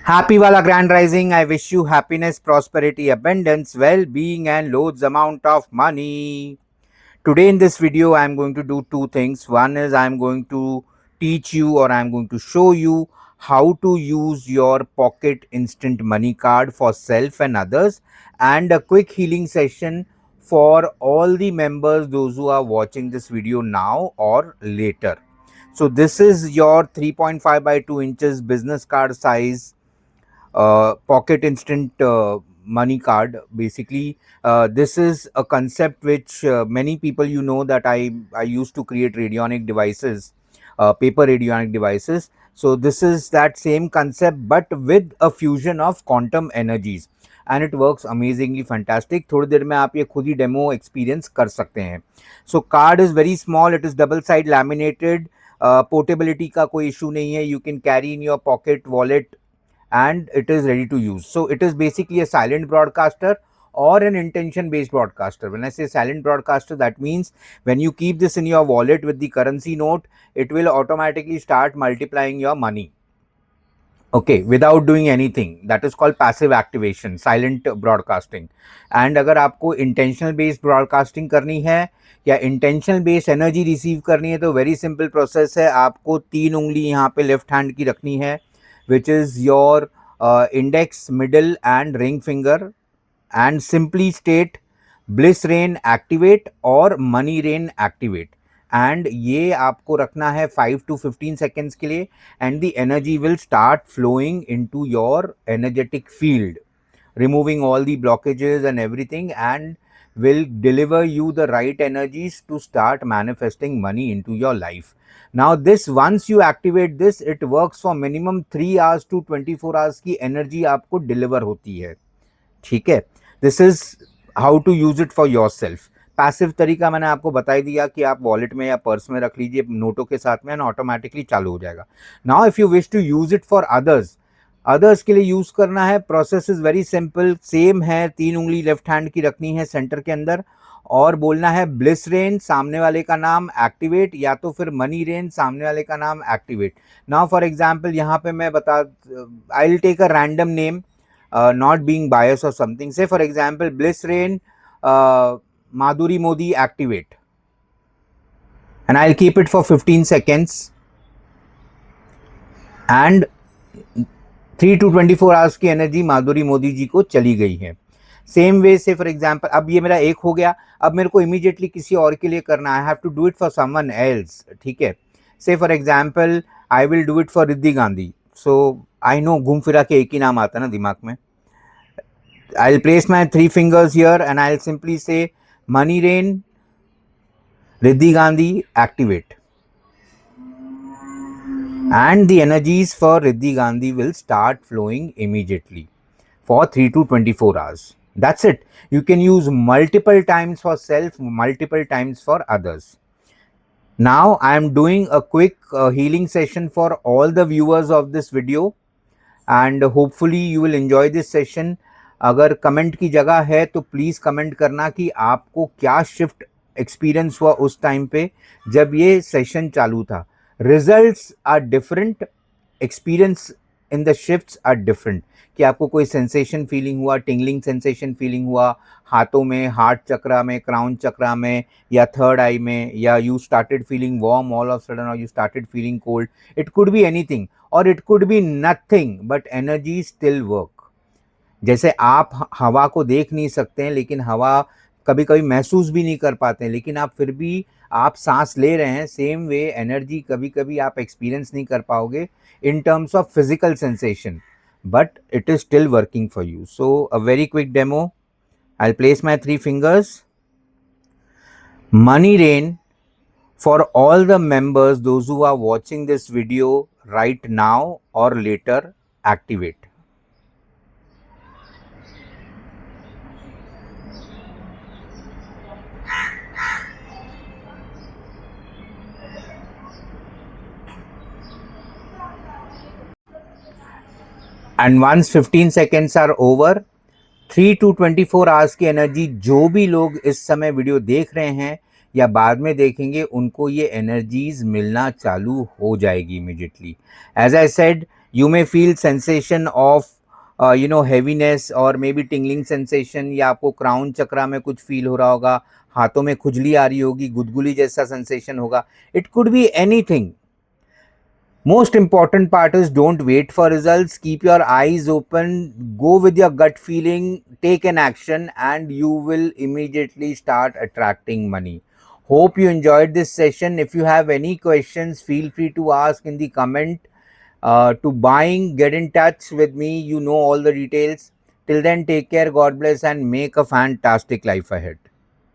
Happy Wala Grand Rising. I wish you happiness, prosperity, abundance, well-being and loads amount of money. Today in this video, I am going to do two things. One is I am going to teach you or I am going to show you how to use your pocket instant money card for self and others, and a quick healing session for all the members, those who are watching this video now or later. So this is your 3.5 by 2 inches business card size pocket instant money card. Basically, this is a concept which many people, you know, that I used to create radionic devices, paper radionic devices. So this is that same concept but with a fusion of quantum energies, and it works amazingly fantastic. थोड़ी देर में आप ये खुद ही demo experience कर सकते हैं. So card is very small, it is double side laminated. Portability का कोई इशू नहीं है. You can carry in your pocket wallet and it is ready to use. So it is basically a silent broadcaster or an intention based broadcaster. When I say silent broadcaster, that means when you keep this in your wallet with the currency note, it will automatically start multiplying your money, okay, without doing anything. That is called passive activation, silent broadcasting. And अगर आपको intentional based broadcasting करनी है या intentional based energy receive करनी है, तो very simple process है. आपको 3 उंगली यहाँ पे लेफ्ट हैंड की रखनी है, which is your index, middle and ring finger, and simply state bliss rain activate or money rain activate. And ये आपको रखना है 5 to 15 seconds के लिए, and the energy will start flowing into your energetic field, removing all the blockages and everything, and will deliver you the right energies to start manifesting money into your life. Now this, once you activate this, it works for minimum 3 hours to 24 hours की energy आपको deliver होती है. ठीक है. This is how to use it for yourself. Passive तरीका मैंने आपको बता ही दिया कि आप वॉलेट में या पर्स में रख लीजिए नोटों के साथ में, एंड ऑटोमेटिकली चालू हो जाएगा. Now if you wish to use it for others के लिए यूज करना है, process is very simple, same है. 3 उंगली लेफ्ट हैंड की रखनी है सेंटर के अंदर और बोलना है ब्लिस रेन, सामने वाले का नाम एक्टिवेट, या तो फिर मनी रेन, सामने वाले का नाम एक्टिवेट. नाउ फॉर एग्जांपल यहाँ पे मैं बता, I will take a random name, not being biased or something. Say for example, bliss rain, Madhuri Modi activate, and I'll keep it for 15 seconds, and 3 to 24 hours की energy माधुरी मोदी जी को चली गई है. Same way से for example, अब ये मेरा एक हो गया, अब मेरे को इमीडिएटली किसी और के लिए करना है. I have to do it for someone else. ठीक है. Say for example I will do it for Riddhi Gandhi. So I know घूम फिरा के एक ही नाम आता है ना दिमाग में. I'll place my 3 fingers here and I'll simply say money rain, Riddhi Gandhi activate, and the energies for Riddhi Gandhi will start flowing immediately for 3 to 24 hours. That's it. You can use multiple times for self, multiple times for others. Now I am doing a quick healing session for all the viewers of this video, and hopefully you will enjoy this session. अगर comment की जगह है तो please comment करना कि आपको क्या shift experience हुआ उस टाइम पे जब ये सेशन चालू था. Results are different, experience in the shifts are different. कि आपको कोई सेंसेशन फीलिंग हुआ, टिंगलिंग सेंसेशन फीलिंग हुआ हाथों में, हार्ट चक्रा में, क्राउन चक्रा में, या थर्ड आई में, या you started feeling warm all of sudden, और you started feeling cold. It could be anything और it could be nothing, but energy still work. जैसे आप हवा को देख नहीं सकते हैं, लेकिन हवा कभी कभी महसूस भी नहीं कर पाते हैं, लेकिन आप फिर भी आप सांस ले रहे हैं. सेम वे एनर्जी कभी कभी आप एक्सपीरियंस नहीं कर पाओगे in terms of physical sensation, but it is still working for you. So a very quick demo. I will place my 3 fingers. Money rain for all the members, those who are watching this video right now or later, activate. And once 15 seconds are over, 3 to 24 hours की energy, जो भी लोग इस समय video देख रहे हैं या बाद में देखेंगे, उनको ये एनर्जीज मिलना चालू हो जाएगी immediately. As I said, You may feel sensation of heaviness or maybe tingling sensation, या आपको क्राउन चक्रा में कुछ फील हो रहा होगा, हाथों में खुजली आ रही होगी, गुदगुली जैसा सेंसेशन होगा. It could be anything. Most important part is don't wait for results. Keep your eyes open. Go with your gut feeling. Take an action, and you will immediately start attracting money. Hope you enjoyed this session. If you have any questions, feel free to ask in the comment. To buying, get in touch with me. You know all the details. Till then, take care. God bless, and make a fantastic life ahead.